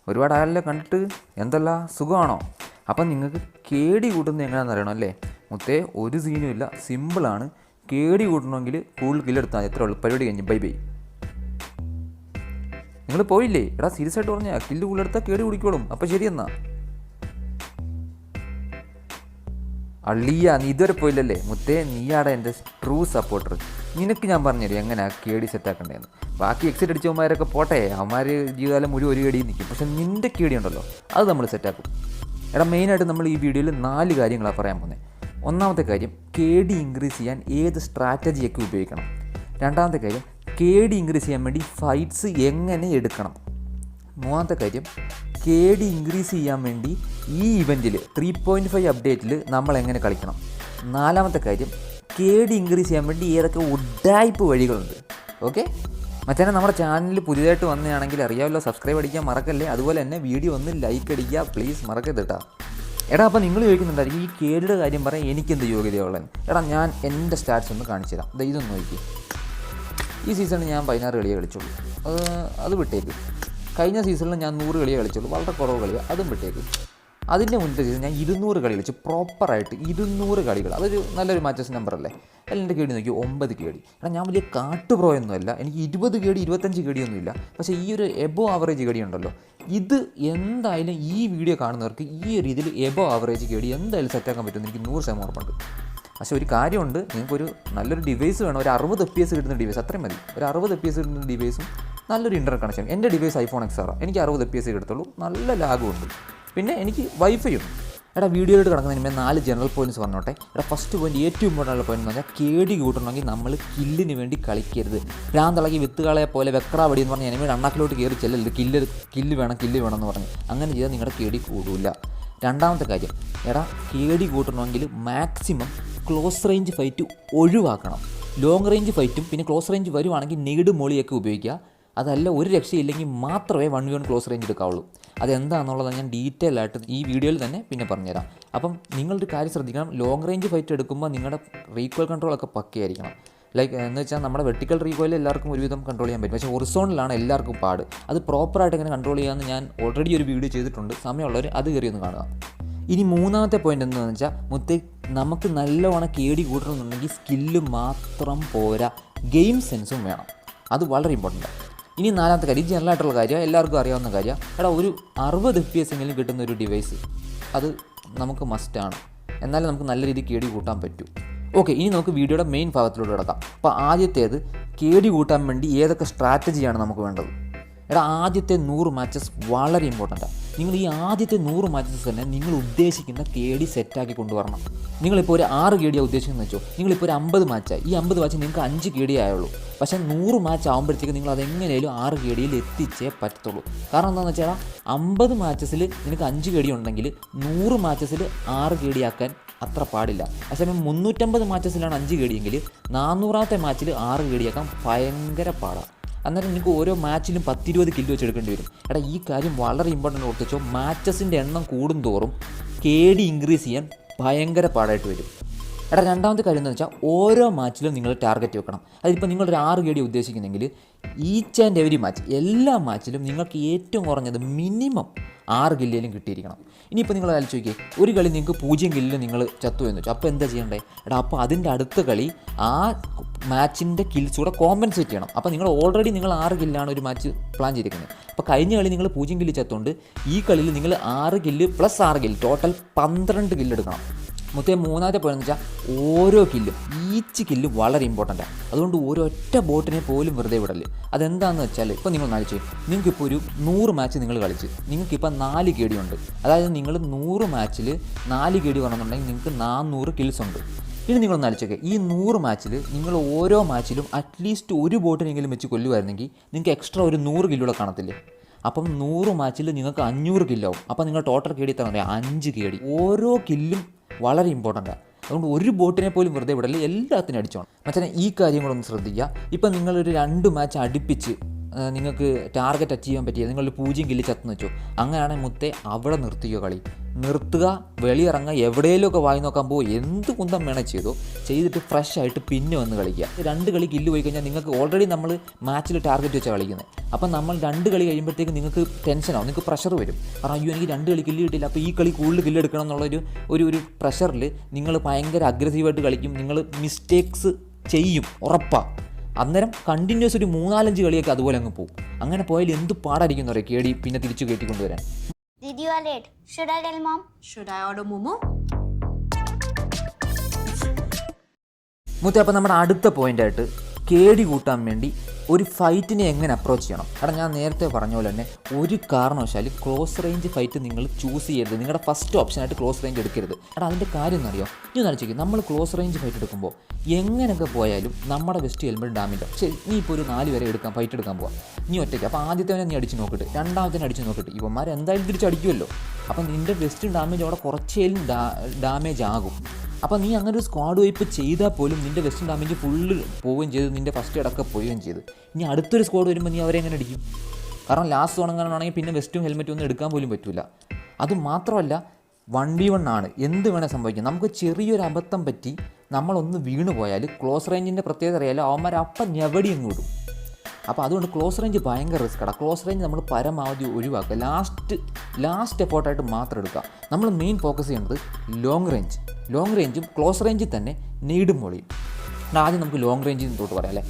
ഒരുപാട് ആളെ കണ്ടിട്ട് എന്തല്ല സുഖമാണോ? അപ്പം നിങ്ങൾക്ക് കേടി കൂട്ടുന്നത് എങ്ങനെയാണെന്ന് അറിയണം അല്ലേ? മുത്തേ ഒരു സീനും ഇല്ല, സിമ്പിളാണ്. കേടി കൂട്ടണമെങ്കിൽ കൂടുതൽ കില്ലെടുത്താൽ എത്ര ഉള്ളു, പരിപാടി കഴിഞ്ഞ് ബൈ ബൈ. നിങ്ങൾ പോയില്ലേ? എടാ സീരിയസ് ആയിട്ട് പറഞ്ഞാൽ കില്ല് കൂടുതലെടുത്താൽ കേടി കുടിക്കോളും. അപ്പം ശരി എന്നാ അള്ളിയ, നീ ഇതുവരെ പോയില്ലല്ലേ? മുത്തേ നീയാടെ എൻ്റെ ട്രൂ സപ്പോർട്ടർ. നിനക്ക് ഞാൻ പറഞ്ഞുതരും എങ്ങനെയാണ് കേടി സെറ്റാക്കണ്ടേന്ന്. ബാക്കി എക്സിറ്റ് അടിച്ചവന്മാരൊക്കെ പോട്ടെ, അവന്മാർ ജീവിതകാലം മുഴുവൻ ഒരു കേടിയും നിൽക്കും. പക്ഷെ നിൻ്റെ കേടി ഉണ്ടല്ലോ, അത് നമ്മൾ സെറ്റാക്കും. എടാ മെയിനായിട്ട് നമ്മൾ ഈ വീഡിയോയിൽ 4 കാര്യങ്ങളാണ് പറയാൻ പോകുന്നത്. ഒന്നാമത്തെ കാര്യം, കേടി ഇൻക്രീസ് ചെയ്യാൻ ഏത് സ്ട്രാറ്റജിയൊക്കെ ഉപയോഗിക്കണം. രണ്ടാമത്തെ കാര്യം, കേടി ഇൻക്രീസ് ചെയ്യാൻ വേണ്ടി ഫൈറ്റ്സ് എങ്ങനെ എടുക്കണം. മൂന്നാമത്തെ കാര്യം, കേടി ഇൻക്രീസ് ചെയ്യാൻ വേണ്ടി ഈ ഇവൻറ്റിൽ 3.5 അപ്ഡേറ്റിൽ നമ്മൾ എങ്ങനെ കളിക്കണം. നാലാമത്തെ കാര്യം, കേടി ഇൻക്രീസ് ചെയ്യാൻ വേണ്ടി ഏതൊക്കെ ഉഡായിപ്പ് വഴികളുണ്ട്. ഓക്കെ മച്ചാനെ, നമ്മുടെ ചാനലിൽ പുതിയതായിട്ട് വന്നതാണെങ്കിൽ അറിയാമല്ലോ, സബ്സ്ക്രൈബ് അടിക്കാൻ മറക്കല്ലേ. അതുപോലെ തന്നെ വീഡിയോ ഒന്ന് ലൈക്ക് അടിക്കുക പ്ലീസ്, മറക്കരുത് കേട്ടോ. എടാ അപ്പോൾ നിങ്ങൾ ചോദിക്കുന്നുണ്ടായിരിക്കും, ഈ കേടിയുടെ കാര്യം പറയാൻ എനിക്കെന്ത് യോഗ്യതയുള്ളത്? എടാ ഞാൻ എൻ്റെ സ്റ്റാറ്റ്സ് ഒന്ന് കാണിച്ചു തരാം. ഇതൊന്ന് നോക്കി. ഈ സീസണിൽ ഞാൻ 16 കളിയെ കളിച്ചുള്ളൂ, അത് വിട്ടേക്ക്. കഴിഞ്ഞ സീസണിൽ ഞാൻ 100 കളിയെ കളിച്ചുള്ളൂ, വളരെ കുറവ് കളിയാണ്, അതും വിട്ടേക്ക്. അതിൻ്റെ മുന്നത്തെ സീസൺ ഞാൻ 200 കളി കളിച്ചു, പ്രോപ്പറായിട്ട് 200 കളികൾ. അതൊരു നല്ലൊരു മാച്ചസ് നമ്പർ അല്ലേ? എൻ്റെ കേടി നോക്കി 9 കേടി. എടാ ഞാൻ വലിയ കാട്ടുപ്രോയൊന്നുമല്ല, എനിക്ക് 20 കേടി 25 കേടിയൊന്നുമില്ല. പക്ഷേ ഈ ഒരു എബോ ആവറേജ് കേടി ഉണ്ടല്ലോ, ഇത് എന്തായാലും ഈ വീഡിയോ കാണുന്നവർക്ക് ഈ രീതിയിൽ എബോ ആവറേജ് കേടി എന്തായാലും സെറ്റാക്കാൻ പറ്റുമെന്ന് എനിക്ക് 100% ഉറപ്പുണ്ട്. പക്ഷേ ഒരു കാര്യമുണ്ട്, നിങ്ങൾക്കൊരു നല്ലൊരു ഡിവൈസ് വേണം. ഒരു 60 FPS കിട്ടുന്ന ഡിവൈസ് അത്രയും മതി. ഒരു 60 FPS കിട്ടുന്ന ഡിവൈസും നല്ലൊരു ഇൻ്റർനെറ്റ് കണക്ഷൻ. എൻ്റെ ഡിവൈസ് ഐഫോൺ XR, എനിക്ക് 60 FPS കിട്ടത്തുള്ളൂ, നല്ല ലാഗും ഉണ്ട്. പിന്നെ എനിക്ക് വൈഫൈയും. എടാ വീഡിയോയിലോട്ട് കിടക്കുന്നതിന് മുമ്പേ 4 ജനറൽ പോയിൻറ്റ്സ് പറഞ്ഞോട്ടെ. എടാ ഫസ്റ്റ് പോയിൻറ്റ്, ഏറ്റവും ഇമ്പോർട്ടൻ്റ് പോയിന്റ് എന്ന് പറഞ്ഞാൽ, കേടി കൂട്ടണമെങ്കിൽ നമ്മൾ കില്ലിന് വേണ്ടി കളിക്കരുത്. ഭ്രാന്തളകി വിത്തുകളെ പോലെ വെക്രാവടി എന്ന് പറഞ്ഞാൽ എനിമി അണ്ണാക്കിലോട്ട് കയറി ചെല്ലരുത്. കില്ല് വേണം എന്ന് പറഞ്ഞ് അങ്ങനെ ചെയ്താൽ നിങ്ങളുടെ കേടി കൂടില്ല. രണ്ടാമത്തെ കാര്യം, എടാ കേടി കൂട്ടണമെങ്കിൽ മാക്സിമം ക്ലോസ് റേഞ്ച് ഫൈറ്റ് ഒഴിവാക്കണം. ലോങ് റേഞ്ച് ഫൈറ്റും പിന്നെ ക്ലോസ് റേഞ്ച് വരുവാണെങ്കിൽ നെയ്ഡ് മോളിയൊക്കെ ഉപയോഗിക്കുക. അതല്ല ഒരു രക്ഷയില്ലെങ്കിൽ മാത്രമേ 1v1 ക്ലോസ് റേഞ്ച് എടുക്കാവുള്ളൂ. അതെന്താണെന്നുള്ളത് ഞാൻ ഡീറ്റെയിൽ ആയിട്ട് ഈ വീഡിയോയിൽ തന്നെ പിന്നെ പറഞ്ഞുതരാം. അപ്പം നിങ്ങളൊരു കാര്യം ശ്രദ്ധിക്കണം, ലോങ് റേഞ്ച് ഫൈറ്റ് എടുക്കുമ്പോൾ നിങ്ങളുടെ റീകോയിൽ കൺട്രോളൊക്കെ പക്കയായിരിക്കണം. ലൈക്ക് എന്ന് വെച്ചാൽ നമ്മുടെ വെർട്ടിക്കൽ റീകോയിൽ എല്ലാവർക്കും ഒരുവിധം കൺട്രോൾ ചെയ്യാൻ പറ്റും, പക്ഷേ ഹൊറിസോണ്ടലാണ് എല്ലാവർക്കും പാട്. അത് പ്രോപ്പറായിട്ട് എങ്ങനെ കൺട്രോൾ ചെയ്യാമെന്ന് ഞാൻ ഓൾറെഡി ഒരു വീഡിയോ ചെയ്തിട്ടുണ്ട്, സമയമുള്ളവർ അത് കയറി ഒന്ന് കാണുക. ഇനി മൂന്നാമത്തെ പോയിൻ്റ് എന്താണെന്ന് വെച്ചാൽ, നമുക്ക് നല്ലവണ്ണം കേടി കൂട്ടണമെന്നുണ്ടെങ്കിൽ സ്കില്ല് മാത്രം പോരാ, ഗെയിം സെൻസും വേണം. അത് വളരെ ഇമ്പോർട്ടൻ്റാണ്. ഇനി നാലാമത്തെ കാര്യം, ജനറലായിട്ടുള്ള കാര്യം, എല്ലാവർക്കും അറിയാവുന്ന കാര്യം. എടാ ഒരു 60 FPS എങ്കിലും കിട്ടുന്ന ഒരു ഡിവൈസ് അത് നമുക്ക് മസ്റ്റാണ്. എന്നാലും നമുക്ക് നല്ല രീതിയിൽ കേടി കൂട്ടാൻ പറ്റും. ഓക്കെ, ഇനി നമുക്ക് വീഡിയോയുടെ മെയിൻ ഭാഗത്തിലൂടെ കിടക്കാം. അപ്പോൾ ആദ്യത്തേത്, കേടി കൂട്ടാൻ വേണ്ടി ഏതൊക്കെ സ്ട്രാറ്റജിയാണ് നമുക്ക് വേണ്ടത്. എടാ ആദ്യത്തെ 100 മാച്ചസ് വളരെ ഇമ്പോർട്ടൻ്റാണ്. നിങ്ങൾ ഈ ആദ്യത്തെ 100 മാച്ചസ് തന്നെ നിങ്ങൾ ഉദ്ദേശിക്കുന്ന കേടി സെറ്റാക്കി കൊണ്ടുവരണം. നിങ്ങളിപ്പോൾ ഒരു 6 കേടിയാണ് ഉദ്ദേശിക്കുന്നത് വെച്ചോ, നിങ്ങളിപ്പോൾ ഒരു 50 മാച്ചായി. ഈ 50 മാച്ച് നിങ്ങൾക്ക് 5 കേടി ആയുള്ളൂ. പക്ഷേ 100 മാച്ച് ആകുമ്പോഴത്തേക്ക് നിങ്ങൾ അതെങ്ങനെയാലും 6 കേടിയിൽ എത്തിച്ചേ പറ്റത്തുള്ളൂ. കാരണം എന്താണെന്ന് വെച്ചാൽ 50 മാച്ചസിൽ നിനക്ക് 5 കേടി ഉണ്ടെങ്കിൽ 100 മാച്ചസിൽ 6 കേടിയാക്കാൻ അത്ര പാടില്ല. അതേസമയം 350 മാച്ചസിലാണ് 5 കേടിയെങ്കിൽ 400ാമത്തെ മാച്ചിൽ 6 കേടിയാക്കാൻ ഭയങ്കര പാടാണ്. അന്നേരം നിങ്ങൾക്ക് ഓരോ മാച്ചിലും 10-20 കില്ല് വെച്ച് എടുക്കേണ്ടി വരും. എടാ ഈ കാര്യം വളരെ ഇമ്പോർട്ടൻ്റ് ഓർത്തിച്ചോ, മാച്ചസിൻ്റെ എണ്ണം കൂടുന്തോറും കേടി ഇൻക്രീസ് ചെയ്യാൻ ഭയങ്കര പാടായിട്ട് വരും. എടാ രണ്ടാമത്തെ കാര്യം എന്ന് വെച്ചാൽ, ഓരോ മാച്ചിലും നിങ്ങൾ ടാർഗറ്റ് വെക്കണം. അതിപ്പോൾ നിങ്ങളൊരു 6 കേടി ഉദ്ദേശിക്കുന്നെങ്കിൽ ഈച്ച് ആൻഡ് എവരി മാച്ച്, എല്ലാ മാച്ചിലും നിങ്ങൾക്ക് ഏറ്റവും കുറഞ്ഞത് മിനിമം 6 കില്ലേലും കിട്ടിയിരിക്കണം. ഇനിയിപ്പോൾ നിങ്ങൾ ആലോചിച്ച് നോക്കിയേ, ഒരു കളി നിങ്ങൾക്ക് 0 കില്ലിൽ നിങ്ങൾ ചത്തു എന്ന് വെച്ചു, അപ്പോൾ എന്താ ചെയ്യണ്ടേ? എടാ അപ്പോൾ അതിൻ്റെ അടുത്ത കളി ആ മാച്ചിൻ്റെ കിൽസ് കൂടെ കോമ്പൻസേറ്റ് ചെയ്യണം. അപ്പോൾ നിങ്ങൾ ഓൾറെഡി 6 കില്ലാണ് ഒരു മാച്ച് പ്ലാൻ ചെയ്തിരിക്കുന്നത്. അപ്പോൾ കഴിഞ്ഞ കളി നിങ്ങൾ 0 കില്ല് ചത്തുകൊണ്ട് ഈ കളിയിൽ നിങ്ങൾ 6 kill plus 6 kill total 12 kill എടുക്കണം. മൂന്നാമത്തെ പോയിന്റ് എന്ന് വെച്ചാൽ, ഓരോ കില്ലും ഈച്ച് കില്ലും വളരെ ഇമ്പോർട്ടൻ്റാണ്. അതുകൊണ്ട് ഒരൊറ്റ ബോട്ടിനെ പോലും വെറുതെ വിടല്. അതെന്താണെന്ന് വെച്ചാൽ, ഇപ്പോൾ നിങ്ങൾ നാലിച്ച് നിങ്ങൾക്കിപ്പോൾ ഒരു 100 മാച്ച് നിങ്ങൾ കളിച്ച് നിങ്ങൾക്കിപ്പോൾ 4 കേടി ഉണ്ട്. അതായത് നിങ്ങൾ 100 മാച്ചിൽ 4 കേടി വരണമെന്നുണ്ടെങ്കിൽ നിങ്ങൾക്ക് 400 കിൽസ് ഉണ്ട്. ഇനി നിങ്ങൾ നാലിച്ചൊക്കെ ഈ 100 മാച്ചിൽ നിങ്ങൾ ഓരോ മാച്ചിലും അറ്റ്ലീസ്റ്റ് ഒരു ബോട്ടിനെങ്കിലും വെച്ച് കൊല്ലുമായിരുന്നെങ്കിൽ നിങ്ങൾക്ക് എക്സ്ട്രാ ഒരു 100 കില്ലുകൂടെ കാണത്തില്ലേ? അപ്പം 100 മാച്ചിൽ നിങ്ങൾക്ക് 500 കില്ലാവും. അപ്പം നിങ്ങൾ ടോട്ടൽ കേടി എത്ര പറയാം? 5 കേടി. ഓരോ കില്ലും വളരെ ഇമ്പോർട്ടൻ്റാണ്. അതുകൊണ്ട് ഒരു ബോട്ടിനെ പോലും വെറുതെ വിടല്, എല്ലാത്തിനും അടിച്ചോണം. മച്ചാനെ ഈ കാര്യം കൂടെ ഒന്ന് ശ്രദ്ധിക്കുക. ഇപ്പം നിങ്ങളൊരു 2 മാച്ച് അടുപ്പിച്ച് നിങ്ങൾക്ക് ടാർഗറ്റ് അച്ചീവ് ചെയ്യാൻ പറ്റിയത്, നിങ്ങൾ 0 കില്ല് ചത്തെന്ന് വെച്ചോ, അങ്ങനെയാണെങ്കിൽ മുത്തേ അവിടെ നിർത്തിയോ കളി, നിർത്തുക, വെളിയിറങ്ങുക, എവിടെയെങ്കിലുമൊക്കെ വായി നോക്കാൻ പോകും, എന്ത് കുന്തം വേണേൽ ചെയ്തിട്ട് ഫ്രഷ് ആയിട്ട് പിന്നെ വന്ന് കളിക്കുക. 2 കളി കില്ല് പോയി കഴിഞ്ഞാൽ നിങ്ങൾക്ക് ഓൾറെഡി നമ്മൾ മാച്ചിൽ ടാർഗറ്റ് വെച്ചാൽ കളിക്കുന്നത്. അപ്പം നമ്മൾ 2 കളി കഴിയുമ്പോഴത്തേക്ക് നിങ്ങൾക്ക് ടെൻഷനാവും, നിങ്ങൾക്ക് പ്രഷർ വരും. കാരണം അയ്യോ എനിക്ക് 2 കളി കില്ല് കിട്ടില്ല, അപ്പോൾ ഈ കളി കൂടുതൽ കില്ല് എടുക്കണം എന്നുള്ളൊരു ഒരു പ്രഷറിൽ നിങ്ങൾ ഭയങ്കര അഗ്രസീവായിട്ട് കളിക്കും, നിങ്ങൾ മിസ്റ്റേക്സ് ചെയ്യും ഉറപ്പാണ്. അന്നേരം കണ്ടിന്യൂസ് ഒരു 3-4 കളിയൊക്കെ അതുപോലെ അങ്ങ് പോകും. അങ്ങനെ പോയാൽ എന്ത് പാടായിരിക്കും എന്ന് പറയും കേടി പിന്നെ തിരിച്ചു കയറ്റിക്കൊണ്ടുവരാൻ. Did you are late? Should I tell mom? Should I order Momo? മുത്തേ, അപ്പോൾ നമ്മുടെ അടുത്ത പോയിൻ്റായിട്ട് കേടി കൂട്ടാൻ വേണ്ടി ഒരു ഫൈറ്റിനെ എങ്ങനെ അപ്രോച്ച് ചെയ്യണം. കാരണം ഞാൻ നേരത്തെ പറഞ്ഞ പോലെ തന്നെ ഒരു കാരണവശാലും ക്ലോസ് റേഞ്ച് ഫൈറ്റ് നിങ്ങൾ ചൂസ് ചെയ്യരുത്. നിങ്ങളുടെ ഫസ്റ്റ് ഓപ്ഷനായിട്ട് ക്ലോസ് റേഞ്ച് എടുക്കരുത്. അതിൻ്റെ കാര്യം എന്നറിയോ, നീ നടിച്ചേക്കും, നമ്മൾ ക്ലോസ് റേഞ്ച് ഫൈറ്റ് എടുക്കുമ്പോൾ എങ്ങനെയൊക്കെ പോയാലും നമ്മുടെ വെസ്റ്റ് ഹെൽമെറ്റ് ഡാമേജ് ആവും. ശരി, നീ ഇപ്പോൾ ഒരു 4 വരെ ഫൈറ്റ് എടുക്കാൻ പോവാം, നീ ഒറ്റയ്ക്ക്. അപ്പോൾ ആദ്യത്തെ നീ അടിച്ച് നോക്കിയിട്ട്, രണ്ടാമത്തെ അടിച്ച് നോക്കിയിട്ട് ഇവന്മാർ എന്തായാലും തിരിച്ചടിക്കുമല്ലോ. അപ്പം നിൻ്റെ വെസ്റ്റ് ഡാമേജ് അവിടെ കുറച്ചേലും ഡാമേജ് ആകും. അപ്പോൾ നീ അങ്ങനെ ഒരു സ്ക്വാഡ് വൈപ്പ് ചെയ്താൽ പോലും നിൻ്റെ വെസ്റ്റ് ഡാമേജ് ഫുള്ള് പോവുകയും ചെയ്ത്, നിൻ്റെ ഫസ്റ്റ് എയ്ഡൊക്കെ പോവുകയും ചെയ്ത്, ഇനി അടുത്തൊരു സ്ക്വാഡ് വരുമ്പോൾ നീ അവരെ എങ്ങനെ അടിക്കും? കാരണം ലാസ്റ്റ് ഉണങ്ങാനാണെങ്കിൽ പിന്നെ വെസ്റ്റും ഹെൽമെറ്റും ഒന്നും എടുക്കാൻ പോലും പറ്റില്ല. അതുമാത്രമല്ല 1v1 ആണ്, എന്ത് വേണേൽ സംഭവിക്കും. നമുക്ക് ചെറിയൊരു അബദ്ധം പറ്റി നമ്മളൊന്ന് വീണ് പോയാൽ ക്ലോസ് റേഞ്ചിൻ്റെ പ്രത്യേകത അറിയാലോ, അവന്മാർ അപ്പം ഞെവടി അങ്ങ് വിടും. അപ്പോൾ അതുകൊണ്ട് ക്ലോസ് റേഞ്ച് ഭയങ്കര റിസ്ക്കാണ്. ക്ലോസ് റേഞ്ച് നമ്മൾ പരമാവധി ഒഴിവാക്കുക, ലാസ്റ്റ് എഫോർട്ടായിട്ട് മാത്രം എടുക്കുക. നമ്മൾ മെയിൻ ഫോക്കസ് ചെയ്യേണ്ടത് ലോങ് റേഞ്ചും ക്ലോസ് റേഞ്ചിൽ തന്നെ നീടും പൊളിയും. ആദ്യം നമുക്ക് ലോങ് റേഞ്ചിൽ തൊട്ട് പറയാം അല്ലേ.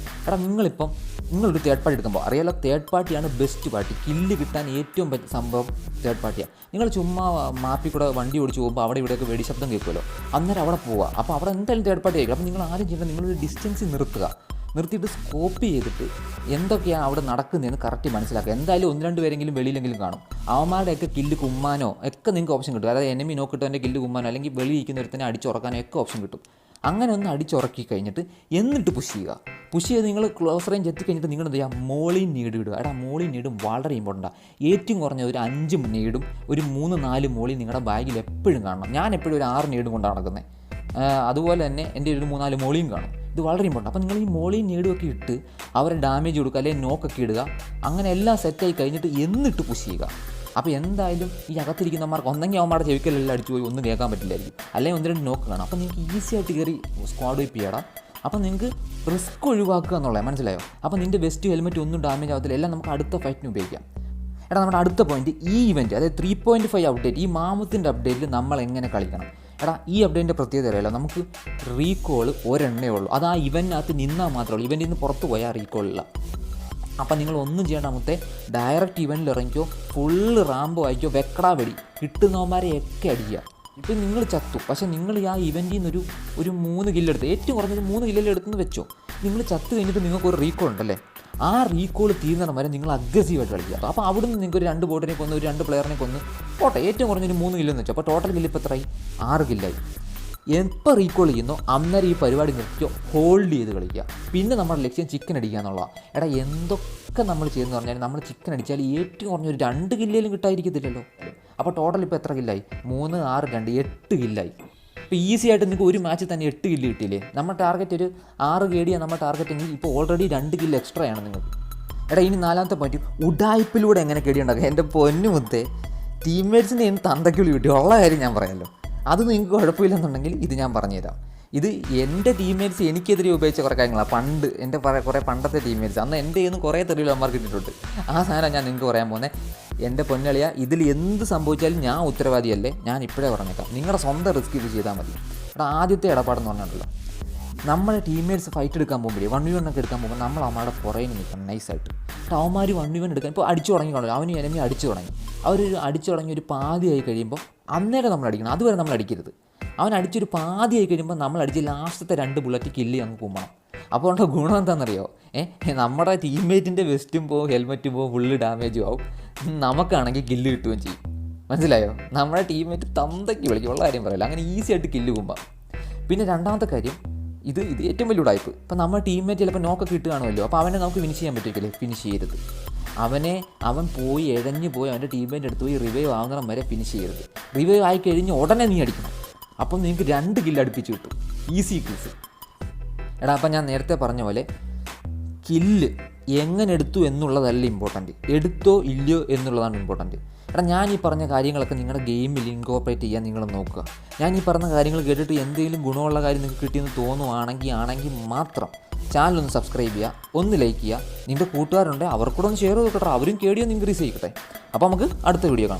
നിങ്ങളൊരു തേർഡ് പാർട്ടി എടുക്കുമ്പോൾ അറിയാലോ, തേർഡ് പാർട്ടിയാണ് ബെസ്റ്റ് പാർട്ടി. കില്ല് കിട്ടാൻ ഏറ്റവും സംഭവം തേർഡ് പാർട്ടിയാണ്. നിങ്ങൾ ചുമ്മാ മാപ്പിൽ കൂടെ വണ്ടി ഓടിച്ച് പോകുമ്പോൾ അവിടെ ഇവിടെയൊക്കെ വെടിശബ്ദം കേൾക്കുമല്ലോ, അന്നേരം അവിടെ പോവുക. അപ്പോൾ അവിടെ എന്തായാലും തേർഡ് പാർട്ടി ആയിരിക്കും. അപ്പോൾ നിങ്ങൾ ആദ്യം ചെയ്യേണ്ടത് നിങ്ങളൊരു ഡിസ്റ്റൻസ് നിർത്തിയിട്ട് സ്കോപ്പ് ചെയ്തിട്ട് എന്തൊക്കെയാണ് അവിടെ നടക്കുന്നതെന്ന് കറക്റ്റ് മനസ്സിലാക്കുക. എന്തായാലും 1-2 പേരെങ്കിലും വെളിയിലെങ്കിലും കാണും. അവന്മാരുടെയൊക്കെ കില്ല് കുമ്മാനോ ഒക്കെ നിങ്ങൾക്ക് ഓപ്ഷൻ കിട്ടും. അതായത് എനിമി നോക്കിയിട്ട് കില്ല് കുമ്മാനോ അല്ലെങ്കിൽ വെളിയിരിക്കുന്നവരത്തിനെ അടിച്ചുറക്കാനോ ഒക്കെ ഓപ്ഷൻ കിട്ടും. അങ്ങനെ ഒന്ന് അടിച്ചുറക്കി കഴിഞ്ഞിട്ട് എന്നിട്ട് പുഷ് ചെയ്ത് നിങ്ങൾ ക്ലോസ് റേഞ്ച് എത്തിക്കഴിഞ്ഞിട്ട് നിങ്ങൾ എന്ത് ചെയ്യുക, മോളി നീഡ് ഇടുക. മോളി നീഡും വളരെ ഇമ്പോർട്ടൻ്റാണ്. ഏറ്റവും കുറഞ്ഞ ഒരു 5 നീഡും ഒരു 3-4 മോളി നിങ്ങളുടെ ബാഗിൽ എപ്പോഴും കാണണം. ഞാൻ എപ്പോഴും ഒരു 6 നീഡും കൊണ്ടാണ് നടക്കുന്നത്. അതുപോലെ തന്നെ എൻ്റെ ഒരു 3-4 മോളിയും കാണും. ഇത് വളരെ ഇമ്പോർട്ടൻ്റ്. അപ്പോൾ നിങ്ങൾ ഈ മോളിയും നീഡും ഒക്കെ ഇട്ട് അവരെ ഡാമേജ് കൊടുക്കുക, അല്ലെങ്കിൽ നോക്കൊക്കെ ഇടുക. അങ്ങനെ എല്ലാം സെറ്റായി കഴിഞ്ഞിട്ട് എന്നിട്ട് പുഷ് ചെയ്യുക. അപ്പോൾ എന്തായാലും ഈ അകത്തിരിക്കുന്നവന്മാർക്ക് ഒന്നെങ്കിൽ അവന്മാരുടെ ചെവിക്കലെല്ലാം അടിച്ചു പോയി ഒന്നും കേൾക്കാൻ പറ്റില്ലായിരിക്കും, അല്ലെങ്കിൽ 1-2 നോക്ക് കാണാം. അപ്പോൾ നിങ്ങൾക്ക് ഈസി ആയിട്ട് കയറി സ്ക്വാഡ് വൈപ്പ് ചെയ്യണം. അപ്പോൾ നിങ്ങൾക്ക് റിസ്ക് ഒഴിവാക്കുക എന്നുള്ളത് മനസ്സിലായോ. അപ്പോൾ നിൻ്റെ വെസ്റ്റ് ഹെൽമെറ്റ് ഒന്നും ഡാമേജ് ആകത്തില്ല, എല്ലാം നമുക്ക് അടുത്ത ഫൈറ്റിന് ഉപയോഗിക്കാം. നമ്മുടെ അടുത്ത പോയിന്റ്, ഈ ഇവൻറ്റ് അതായത് 3.5 അപ്ഡേറ്റ്, ഈ മാമത്തിൻ്റെ അപ്ഡേറ്റിൽ നമ്മൾ എങ്ങനെ കളിക്കണം. ഈ അപ്ഡേറ്റിൻ്റെ പ്രത്യേകത അറിയാലോ, നമുക്ക് റീകോള് ഒരെണ്ണേ ഉള്ളൂ. അത് ആ ഇവൻറ്റിനകത്ത് നിന്നാൽ മാത്രമേ ഉള്ളൂ, ഇവൻറ്റിൽ നിന്ന് പുറത്ത് പോയാൽ റീകോളില്ല. അപ്പം നിങ്ങൾ ഒന്നും ചെയ്യേണ്ട മുത്തേ, ഡയറക്റ്റ് ഇവൻറ്റിൽ ഇറങ്ങിക്കോ, ഫുള്ള് റാമ്പോ ആയിക്കോ, വെക്കടാ വെടി, കിട്ടുന്നവന്മാരെയൊക്കെ അടിക്കുക. ഇപ്പം നിങ്ങൾ ചത്തു, പക്ഷേ നിങ്ങൾ ആ ഇവൻറ്റിൽ നിന്ന് ഒരു 3 കില്ലെടുത്ത്, ഏറ്റവും കുറഞ്ഞൊരു 3 കില്ലെല്ലാം എടുത്തെന്ന് വെച്ചോ, നിങ്ങൾ ചത്ത് കഴിഞ്ഞിട്ട് നിങ്ങൾക്കൊരു റീകോൾ ഉണ്ടല്ലേ, ആ റീകോൾ തീർന്നിടം വരെ നിങ്ങൾ അഗ്രസീവായിട്ട് കളിക്കുക. അപ്പോൾ അവിടെ നിന്ന് നിങ്ങൾക്ക് ഒരു 2 ബോട്ടിനെ കൊന്ന്, ഒരു 2 പ്ലെയറിനെ കൊന്ന് പോട്ടെ, ഏറ്റവും കുറഞ്ഞൊരു 3 കില്ലെന്ന് വെച്ചോ. അപ്പോൾ ടോട്ടൽ കില്ല് ഇപ്പോൾ എത്രയായി? 6 കില്ലായി. എപ്പോൾ റീകോൾ ചെയ്യുന്നോ അന്നേരം ഈ പരിപാടി നിർത്തിയോ, ഹോൾഡ് ചെയ്ത് കളിക്കുക. പിന്നെ നമ്മുടെ ലക്ഷ്യം ചിക്കൻ അടിക്കുക എന്നുള്ളതാണ്. എന്തൊക്കെ നമ്മൾ ചെയ്യുന്നത് പറഞ്ഞാൽ നമ്മൾ ചിക്കൻ അടിച്ചാൽ ഏറ്റവും കുറഞ്ഞൊരു 2 കില്ലേലും കിട്ടാതിരിക്കത്തില്ലല്ലോ. അപ്പോൾ ടോട്ടൽ ഇപ്പോൾ എത്ര കില്ലായി? 3, 6, 2, 8 കില്ലായി. ഇപ്പോൾ ഈസി ആയിട്ട് നിങ്ങൾക്ക് ഒരു മാച്ചിൽ തന്നെ 8 കില്ല് കിട്ടിയില്ലേ. നമ്മുടെ ടാർഗറ്റ് ഒരു 6 കേടിയാണ് നമ്മുടെ ടാർഗറ്റ് എങ്കിൽ ഇപ്പോൾ ഓൾറെഡി 2 കില്ല് എക്സ്ട്രാ ആണ് നിങ്ങൾക്ക്. ഇനി 4ാമത്തെ പോയിന്റ്, ഉഡായ്പിലൂടെ എങ്ങനെ കേടിയുണ്ടാക്കുക. എൻ്റെ പൊന്നു മുത്തേ, ടീംമേറ്റ്സിന് എന്ത് തന്തയ്ക്കുള്ളി കിട്ടി ഉള്ള കാര്യം ഞാൻ പറയാമല്ലോ. അത് നിങ്ങൾക്ക് കുഴപ്പമില്ലെന്നുണ്ടെങ്കിൽ ഇത് ഞാൻ പറഞ്ഞുതരാം. ഇത് എൻ്റെ ടീംമേറ്റ്സ് എനിക്കെതിരെ ഉപയോഗിച്ച കുറേ കാര്യങ്ങളാണ്. പണ്ട് എൻ്റെ കുറേ പണ്ടത്തെ ടീംമേറ്റ്സ്, അന്ന് എൻ്റെ കയ്യിൽ നിന്ന് കുറേ തെറിവിലന്മാർക്ക് കിട്ടിയിട്ടുണ്ട്. ആ സാധനം ഞാൻ നിങ്ങൾക്ക് പറയാൻ പോകുന്നത്. എൻ്റെ പൊന്നളിയ, ഇതിൽ എന്ത് സംഭവിച്ചാലും ഞാൻ ഉത്തരവാദിയല്ലേ, ഞാൻ ഇപ്പോഴേ പറഞ്ഞേക്കാം. നിങ്ങളുടെ സ്വന്തം റിസ്ക് ഇത് ചെയ്താൽ മതി. ആദ്യത്തെ ഇടപാടെന്ന് പറഞ്ഞിട്ടുണ്ടല്ലോ, നമ്മുടെ ടീംമേറ്റ്സ് ഫൈറ്റ് എടുക്കാൻ പോകുമ്പോഴേ 1v1 ഒക്കെ എടുക്കാൻ പോകുമ്പോൾ നമ്മൾ അവന്മാരുടെ പുറകെ നിൽക്കണം നൈസായിട്ട്. അവന്മാർ 1v1 എടുക്കാൻ ഇപ്പോൾ അടിച്ചു തുടങ്ങി കാണുമല്ലോ, അവന് എനിമി അടിച്ചു തുടങ്ങി, അടിച്ചു തുടങ്ങി ഒരു പാതിയായി കഴിയുമ്പോൾ അന്നേരം നമ്മൾ അടിക്കണം. അതുവരെ നമ്മൾ അടിക്കരുത്. അവൻ അടിച്ചൊരു പാതിയായി കഴിയുമ്പോൾ നമ്മൾ അടിച്ച് ലാസ്റ്റത്തെ 2 ബുള്ളറ്റ് കില്ല് അങ്ങ് കുമ്മണം. അപ്പോൾ ഉള്ള ഗുണം എന്താണെന്നറിയോ, നമ്മുടെ ടീംമേറ്റിൻ്റെ വെസ്റ്റും പോവും, ഹെൽമെറ്റും പോവും, ഫുള്ള് ഡാമേജും ആവും, നമുക്കാണെങ്കിൽ കില്ല് കിട്ടുകയും ചെയ്യും. മനസ്സിലായോ? നമ്മുടെ ടീംമേറ്റ് തന്തയ്ക്ക് വിളിക്കും, ഉള്ള കാര്യം പറയില്ല. അങ്ങനെ ഈസി ആയിട്ട് കില്ല് കുമ്പാം. പിന്നെ 2ാമത്തെ കാര്യം, ഇത് ഏറ്റവും വലിയ ഉടായ്പ്. ഇപ്പം നമ്മുടെ ടീംമേറ്റ് ചിലപ്പോൾ നോക്കൊക്കെ ഇട്ട് കാണുമല്ലോ, അപ്പോൾ അവനെ നമുക്ക് ഫിനിഷ് ചെയ്യാൻ പറ്റില്ലേ? ഫിനിഷ് ചെയ്യരുത്. അവൻ പോയി എഴഞ്ഞ് പോയി അവൻ്റെ ടീംമേറ്റ് എടുത്ത് പോയി റിവൈവ് ആവുന്നിടം വരെ ഫിനിഷ് ചെയ്യരുത്. റിവൈവ് ആയി കഴിഞ്ഞ് ഉടനെ നീ അടിക്കണം. അപ്പം നിങ്ങൾക്ക് 2 കില്ല് അടുപ്പിച്ച് കിട്ടും, ഈസി കിൽസ്. അപ്പം ഞാൻ നേരത്തെ പറഞ്ഞ പോലെ കില്ല് എങ്ങനെ എടുത്തു എന്നുള്ളതല്ല ഇമ്പോർട്ടൻറ്റ്, എടുത്തോ ഇല്ലയോ എന്നുള്ളതാണ് ഇമ്പോർട്ടൻറ്റ്. എടാ ഞാൻ ഈ പറഞ്ഞ കാര്യങ്ങളൊക്കെ നിങ്ങളുടെ ഗെയിമിൽ ഇൻകോർപ്പറേറ്റ് ചെയ്യാൻ നിങ്ങൾ നോക്കുക. ഞാൻ ഈ പറഞ്ഞ കാര്യങ്ങൾ കേട്ടിട്ട് എന്തെങ്കിലും ഗുണമുള്ള കാര്യം നിങ്ങൾക്ക് കിട്ടിയെന്ന് തോന്നുവാണെങ്കിൽ മാത്രം ചാനലൊന്ന് സബ്സ്ക്രൈബ് ചെയ്യുക, ഒന്ന് ലൈക്ക് ചെയ്യുക, നിൻ്റെ കൂട്ടുകാരുണ്ട് അവർക്കൂടെ ഒന്ന് ഷെയർ ചെയ്ത് കൊടുക്കട്ടെ, അവരും KD ഒന്ന് ഇൻക്രീസ് ചെയ്യട്ടെ. അപ്പോൾ നമുക്ക് അടുത്ത വീഡിയോ കാണാം.